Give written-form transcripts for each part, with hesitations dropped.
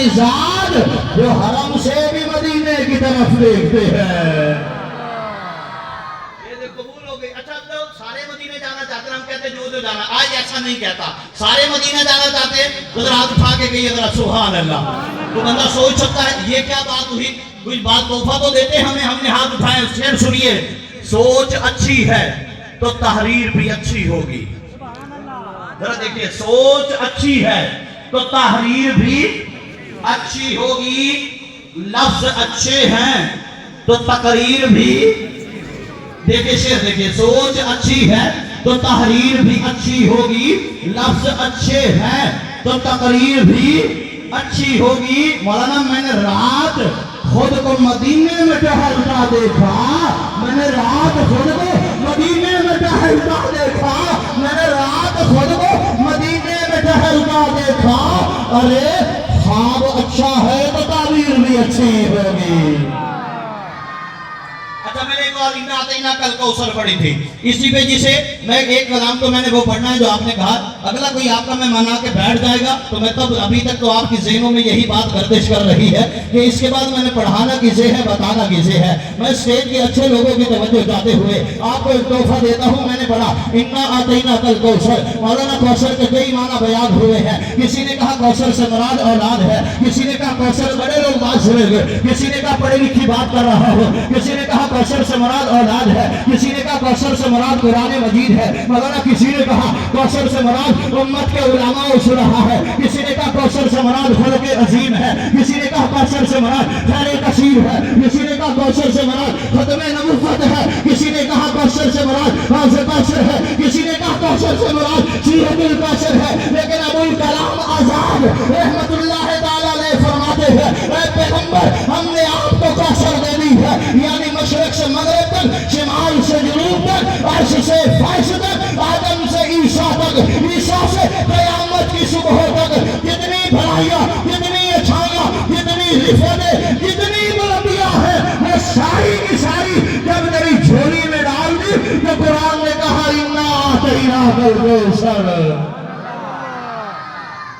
مزاج جو حرم سے بھی مدینے کی طرف دیکھتے ہیں. قبول ہو گئی. اچھا تو سارے مدینے جانا چاہتے ہیں, ہم کہتے ہیں جو جانا. آج ایسا نہیں کہتا, سارے مدینے جانا چاہتے ہیں تو ذرا ہاتھ اٹھا کے کہیے ذرا سبحان اللہ. تو بندہ سوچ سکتا ہے یہ کیا بات ہوئی, کچھ بات تحفہ تو دیتے ہمیں, ہم نے ہاتھ اٹھائے. شعر سنیے, سوچ اچھی ہے تو تحریر بھی اچھی ہوگی. ذرا دیکھیے, سوچ اچھی ہے تو تحریر بھی اچھی ہوگی, لفظ اچھے ہیں تو تقریر بھی. دیکھیں شعر دیکھیں, سوچ اچھی ہے تو تحریر بھی اچھی ہوگی, لفظ اچھے ہیں تو تقریر بھی اچھی ہوگی. مولانا میں نے رات خود کو مدینے میں ٹہلتا دیکھا, میں نے رات خود کو مدینے میں ٹہلتا دیکھا, میں نے رات خود کو مدینے میں ٹہلتا دیکھا. ارے خواب اچھا ہے تو تعبیر بھی اچھی ہوگی. اچھا میں نے ایک اور اِنَّا أَعْطَيْنَاكَ الْكَوْثَرَ پڑھی تھی, اسی پہ جسے میں ایک کلام تو میں نے وہ پڑھنا ہے جو آپ نے کہا. اگلا کوئی آپ کا میں مانا کے بیٹھ جائے گا تو میں تب ابھی تک تو آپ کی ذہنوں میں یہی بات گردش کر رہی ہے کہ اس کے بعد میں نے پڑھانا کسے ہے, بتانا کسے ہے. میں اسٹیج کے اچھے لوگوں کی توجہ چاہتے ہوئے آپ کو ایک تحفہ دیتا ہوں. میں نے پڑھا اِنَّا أَعْطَيْنَاكَ الْكَوْثَرَ. مولانا کوثر کے کئی معنی بیان ہوئے ہیں. کسی نے کہا کوثر سے مراد اولاد ہے, کسی نے کہا کوثر بڑے لوگ بات سنیں گے, کسی نے کہا پڑھی لکھی بات کر رہا ہو, کسی نے کہا کوثر سے مراد اولاد ہے, کسی نے کہا کوثر سے مراد قرآن مجید ہے. مولانا کسی نے کہا کوثر سے مراد امت کے علماء و صلحاء ہے, کسی نے کہا کوثر سے مراد خلق عظیم ہے, کسی نے کہا کوثر سے مراد خیر کثیر ہے, کسی نے کہا کوثر سے مراد ختم نبوت ہے, کسی نے کہا کوثر سے مراد حوض کوثر ہے, کسی نے کہا کوثر سے مراد سیرت الکوثر ہے. لیکن ابو الکلام آزاد رحمت اللہ تعالیٰ علیہ فرماتے ہیں, اے پیغمبر ہم نے آپ کو کوثر دے دی ہے, یعنی مشرق سے مغرب تک, شمال سے جنوب تک, عرش سے فرش تک, آدم سے عیسیٰ تک, عیسیٰ سے قیامت کی صبح تک, جتنی بھلائیاں, جتنی اچھائیاں, جتنی رفتیں, جتنی بلندیاں ہیں, وہ ساری کی ساری جب میری جھولی میں ڈال دی تو قرآن نے کہا اِنَّا أَعْطَيْنَاكَ الْكَوْثَرَ.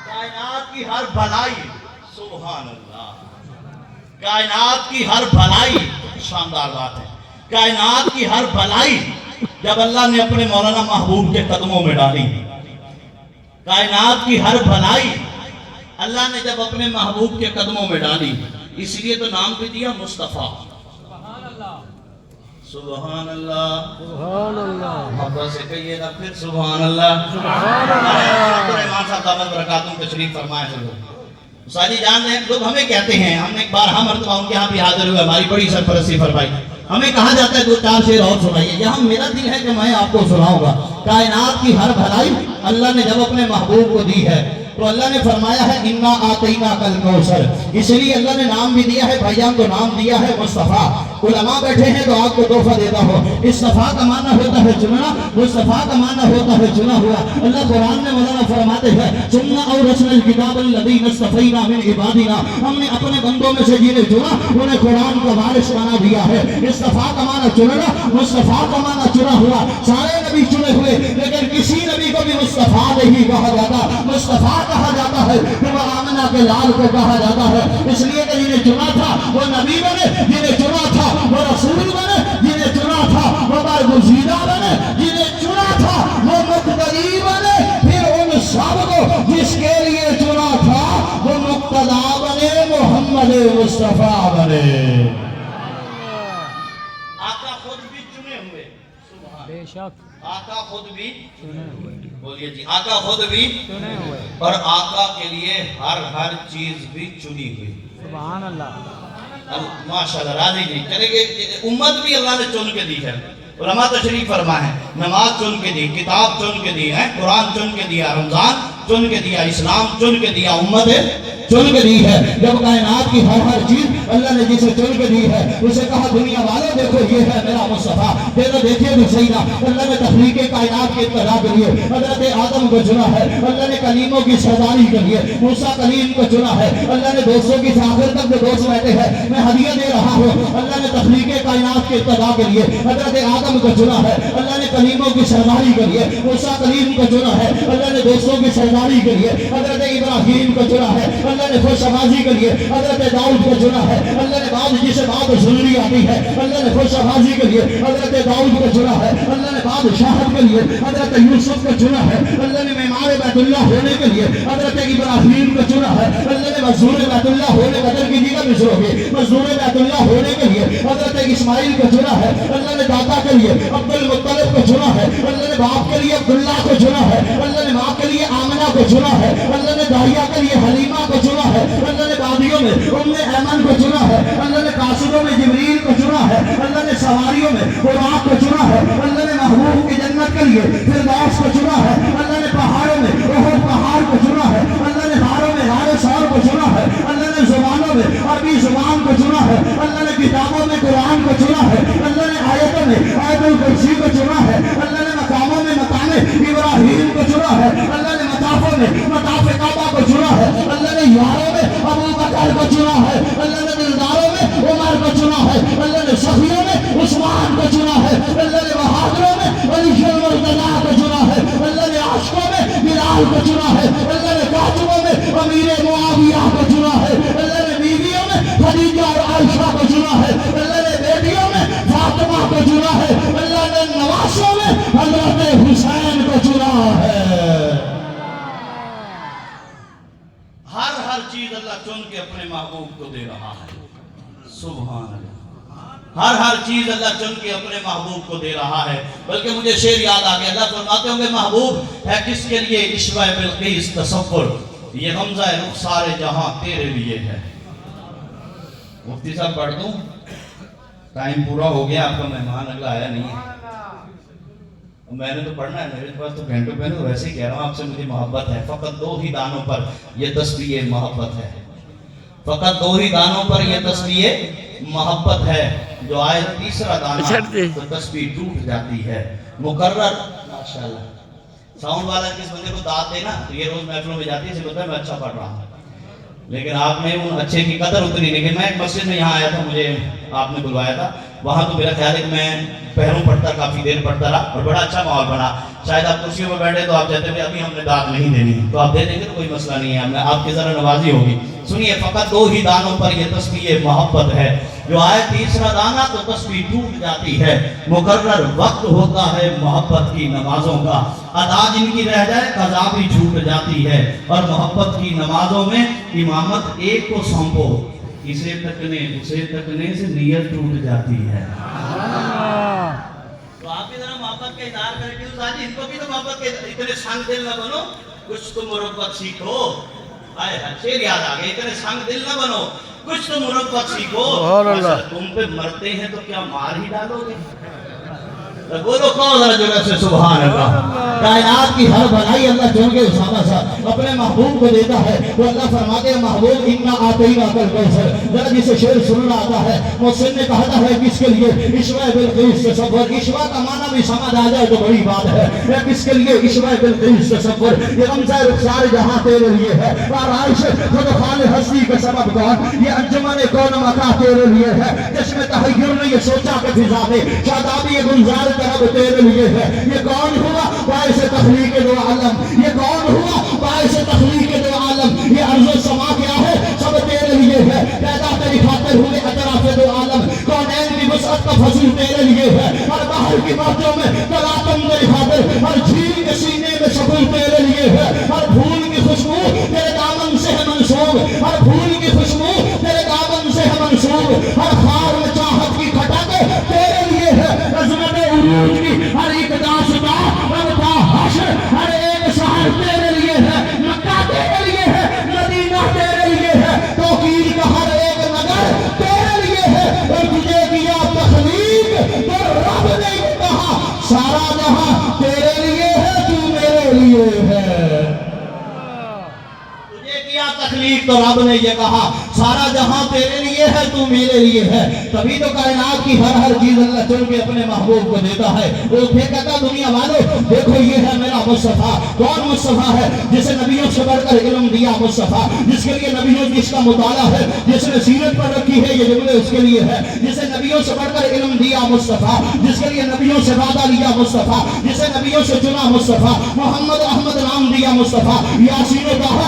کائنات کی ہر بھلائی, سبحان اللہ, کائنات کی ہر بھلائی, شاندار بات ہے, کائنات کی ہر بھلائی جب اللہ نے اپنے مولانا محبوب کے قدموں میں ڈالی. کائنات کی ہر بھلائی اللہ نے جب اپنے محبوب کے قدموں میں ڈالی, اس لیے تو نام بھی دیا مصطفیٰ. سبحان اللہ, سبحان اللہ, محبت سے کہیے گا پھر سبحان اللہ, سبحان اللہ. عبدالرحمان صاحب دامت برکاتہم تشریف فرمائے ضرور. ساجی جان رہے ہیں لوگ ہمیں کہتے ہیں, ہم نے ایک بار مرتبہ ان کے ہاں بھی حاضر ہوئے, ہماری بڑی سرپرستی فرمائی. ہمیں کہا جاتا ہے 2-4 شعر اور سنائیے. یہاں میرا دل ہے کہ میں آپ کو سناؤں گا. کائنات کی ہر بھلائی اللہ نے جب اپنے محبوب کو دی ہے تو اللہ نے فرمایا ہے اِنَّا أَعْطَيْنَاكَ الْكَوْثَرَ. اس لیے اللہ نے نام بھی دیا ہے, بھائیان کو نام دیا ہے مصطفیٰ. علماء بیٹھے ہیں تو آپ کو تحفہ دیتا ہوں. اصطفیٰ کا معنی ہوتا ہے چننا, مصطفیٰ کا معنی ہوتا ہے چنا ہوا. اللہ قرآن میں مولانا فرماتے ہیں ثُمَّ أَوْرَثْنَا الْكِتَابَ الَّذِينَ اصْطَفَيْنَا مِنْ عِبَادِنَا. ہم نے اپنے بندوں میں سے جنہیں چنا انہیں قرآن کا وارث بنا دیا ہے. اصطفیٰ کا معنی چننا, مصطفیٰ کا معنی چنا ہوا. سارے نبی چنے ہوئے لیکن کسی نبی کو بھی مصطفیٰ نہیں کہا جاتا. مصطفیٰ کہا جاتا ہے کہ وہ آمنہ کے لال کو کہا جاتا ہے, اس لیے کہ جنہیں چنا تھا وہ نبی بنے, جنہیں چنا تھا وہ رسول بنے, جنہیں چنا تھا وہ برگزیدہ بنے, جنہیں چنا تھا وہ مقتدی بنے. پھر ان سب کو جس کے لیے چنا تھا وہ مقتدا بنے, محمد مصطفیٰ بنے. آقا خود بھی چنے ہوئے, بے شک آقا خود بھی چنے ہوئے, بولیے جی, آقا خود بھی چنے ہوئے, اور آقا کے لیے ہر چیز بھی چنی ہوئی. سبحان اللہ, ماشاءاللہ. راضی جی چلے گئے, امت بھی اللہ نے چن کے دی ہے. علماء تشریف فرما ہے, نماز چن کے دی, کتاب چن کے دی ہے, قرآن چن کے دیا, رمضان چن کے دیا, اسلام چن کے دیا, امت چن کے دی ہے. جب کائنات کی ہر چیز اللہ نے جسے چن کے دی ہے اسے کہا دنیا والوں دیکھو یہ ہے میرا مصطفیٰ. دیکھیے بھی صحیح نا, اللہ نے تخلیق کائنات کے ابتدا کے لیے حضرت آدم کو چنا ہے, اللہ نے کلیموں کی سرداری کے لیے موسیٰ کلیم کو چنا ہے, اللہ نے دوستوں کی آخر تک جو دوست بیٹھے ہیں میں ہدیہ دے رہا ہوں, اللہ نے تخلیق کائنات کے ابتدا کے لیے حضرت آدم کو چنا ہے, اللہ نے کلیموں کی سرداری کے لیے موسیٰ کلیم کو چنا ہے, اللہ نے دوستوں کی سرداری کے لیے حضرت ابراہیم کو چنا ہے, اللہ نے خوشبازی کے لیے حضرت داؤد کو چنا ہے. اللہ نے بات جسے بات سننی آتی ہے اللہ نے خوشبازی کے لیے حضرت داؤد کو چنا ہے. اللہ نے بادشاہت کے لیے حضرت یوسف کو چنا ہے. اللہ نے معمار بیت اللہ ہونے کے لیے حضرت ابراہیم کو چنا ہے. اللہ نے مزدور بیت اللہ ہونے بدر کی جگہ مصر ہوگی مزدور بیت اللہ ہونے کے لیے حضرت اسماعیل کو چنا ہے. اللہ نے داتا کے لیے عبد المطلب کو چنا ہے. اللہ نے باپ کے لیے عبداللہ کو چنا ہے. اللہ نے ماں کے لیے آمنہ کو چنا ہے. اللہ نے داہیہ کے لیے حلیمہ کو چنا ہے. اللہ نے بادیوں میں ایمن کو چنا ہے. اللہ نے قاصدوں میں جبریل کو چنا ہے. اللہ نے سواریوں میں براق کو چنا ہے. اللہ نے محبوب کی جنت کے لیے فردوس کو چنا ہے. اللہ نے پہاڑوں میں احد پہاڑ کو چنا ہے. اللہ نے غاروں میں غار ثور کو چنا ہے. اللہ نے زبانوں میں عربی زبان کو چنا ہے. اللہ نے کتابوں میں قرآن کو چنا ہے. اللہ نے آیتوں میں آیت الکرسی کو چنا ہے. اللہ نے مقاموں میں مقام ابراہیم کو چنا ہے. اللہ نے مطافوں میں مطاف کعبہ کو چنا ہے. اللہ نے یاروں میں ابو بکر کو چنا ہے. اللہ نے دلداروں میں عمر کو چنا ہے. اللہ نے سخیوں میں عثمان کو چنا ہے. اللہ نے بہادروں میں علی المرتضیٰ کو چنا ہے. اللہ نے عاشقوں میں بلال کو چنا ہے. اللہ نے کاتبوں میں امیر معاویہ کو چنا ہے. اللہ نے بیویوں میں خدیجہ اور عائشہ کو چنا ہے. اللہ نے بیٹیوں میں فاطمہ کو چنا ہے. اللہ نے نواسوں میں حضرت حسین کو چنا ہے. ہر چیز اللہ چن کے اپنے محبوب کو دے رہا ہے. سبحان اللہ. ہر چیز اللہ چن کے اپنے محبوب کو دے رہا ہے. بلکہ مجھے شعر یاد آ گیا. اللہ فرماتے ہوں گے محبوب ہے کس کے لیے عشوہ بلقیس تصور یہ غمزہ رخسار جہاں تیرے لیے ہے. مفتی صاحب پڑھ دوں؟ ٹائم پورا ہو گیا. آپ کا مہمان اگلا آیا نہیں ہے. میں نے تو پڑھنا ہے میرے پاس تو گھنٹوں پہ نہیں. ویسے ہی کہہ رہا ہوں آپ سے مجھے محبت ہے. فقط 2 ہی دانوں پر یہ تسبیح محبت ہے. فقط 2 ہی دانوں پر یہ تسبیح محبت ہے. جو آئے تیسرا دانہ تو تسبیح ٹوٹ جاتی ہے. مقرر ماشاءاللہ ساؤنڈ والا کس بندے کو داد دے نا تو یہ روز محفلوں میں جاتی ہے. اسے پتہ ہے میں اچھا پڑھ رہا ہوں. لیکن آپ نے ان اچھے کی قدر اتنی نہیں. کہ میں ایک مسجد میں یہاں آیا تھا مجھے آپ نے بلوایا تھا. وہاں تو میرا خیال ہے کہ میں پہروں پڑھتا کافی دیر پڑھتا رہا اور بڑا اچھا ماحول بنا. شاید آپ کرسیوں میں بیٹھے تو آپ کہتے ہیں ابھی ہم نے داد نہیں دینی تو آپ دے دیں گے تو کوئی مسئلہ نہیں ہے. آپ کی ذرا نوازی ہوگی. سنیے فقط 2 ہی دانوں پر یہ تسبیح محبت ہے. جو آئے تیسرا دانہ تو تسبیح ٹوٹ جاتی ہے. مقرر وقت ہوتا ہے محبت کی نمازوں کا. ادا جن کی رہ جائے قضا بھی چھوٹ جاتی ہے. اور محبت کی نمازوں میں امامت ایک کو سونپو اسے تکنے اسے تکنے سے نیت ٹوٹ جاتی ہے. تو آپ بھی ذرا محبت کا اظہار کریں کہ ان کو بھی تو محبت کے اتنے سنگ دل نہ بنو. کچھ تو مربت سیکھو. آئے شعر یاد آ گئے. اتنے سنگ دل نہ بنو کچھ تو مربت سیکھو. تم پہ مرتے ہیں تو کیا مار ہی ڈالو گے. بولو کون ذرا جگہ سے سبحان اللہ. کائنات کی ہر بھلائی اللہ چن کے اسامہ صاحب اپنے محبوب کو دیتا ہے. وہ اللہ فرماتے ہیں محبوب انا اعطیناک الکوثر. ذرا جسے شعر سننا آتا ہے محسن نے کہا ہے کس کے لیے عشوہ بلقیس تصور. عشوہ کا معنی بھی سمجھ آ جائے تو بڑی بات ہے. کس کے لیے عشوہ بلقیس تصور. یہ غمزہ رخسار جہاں تیرے لیے ہے. آرائش خود خال ہستی کا سبب کون. یہ انجمن کون مکا تیرے لیے ہے. جس میں تحیر نے یہ سوچا کہ فضا میں شادابی گلزار طرف تیرے لیے ہے. یہ کون ہوا باعث تخلیق دو عالم. یہ کون ہوا باعث تخلیق دو عالم. یہ ارض و سما کیا ہے سب تیرے لیے ہے. پیدا تیری خاطر ہوئے اطراف دو عالم. کونین کی وسعت کا فضل تیرے لیے ہے. ہر باہر کی باتوں میں تلاطم تیری خاطر. ہر جھیل کے سینے میں سکون تیرے لیے ہے. ہر پھول کی خوشبو تیرے دامن سے ہے منسوب. ہر پھول کی خوشبو تیرے دامن سے ہے منسوب. ہر خار میں چاہت کی کھٹک تیرے لیے ہے. عظمت عروج کی ہر ایک داستان ربطہ حشر ہر ایک شہر تیرے لیے ہے. مکہ تیرے لیے ہے. مدینہ تیرے لیے ہے. توقیر کا ہر ایک نگر تیرے لیے ہے. اور تجھے کیا تخلیق تو رب نے کہا سارا جہاں تیرے لیے ہے تو میرے لیے ہے. تجھے کیا تخلیق تو رب نے یہ کہا سارا جہاں تیرے لیے ہے تو میرے لیے ہے. تبھی تو کائنات کی ہر چیز اللہ چن کے اپنے محبوب کو دیتا ہے. وہ کہتا دنیا والوں دیکھو یہ ہے میرا مصطفیٰ. کون مصطفیٰ ہے؟ جسے نبیوں سے بڑھ کر علم دیا مصطفیٰ. جس کے لیے نبیوں جس کا مطالعہ ہے جس نے سیرت پر رکھی ہے یہ جملے اس کے لیے ہے. جسے نبیوں سے بڑھ کر علم دیا مصطفیٰ. جس کے لیے نبیوں سے وعدہ لیا مصطفیٰ. جسے نبیوں سے چنا مصطفیٰ. محمد احمد نام دیا مصطفیٰ. یاسین و طٰہٰ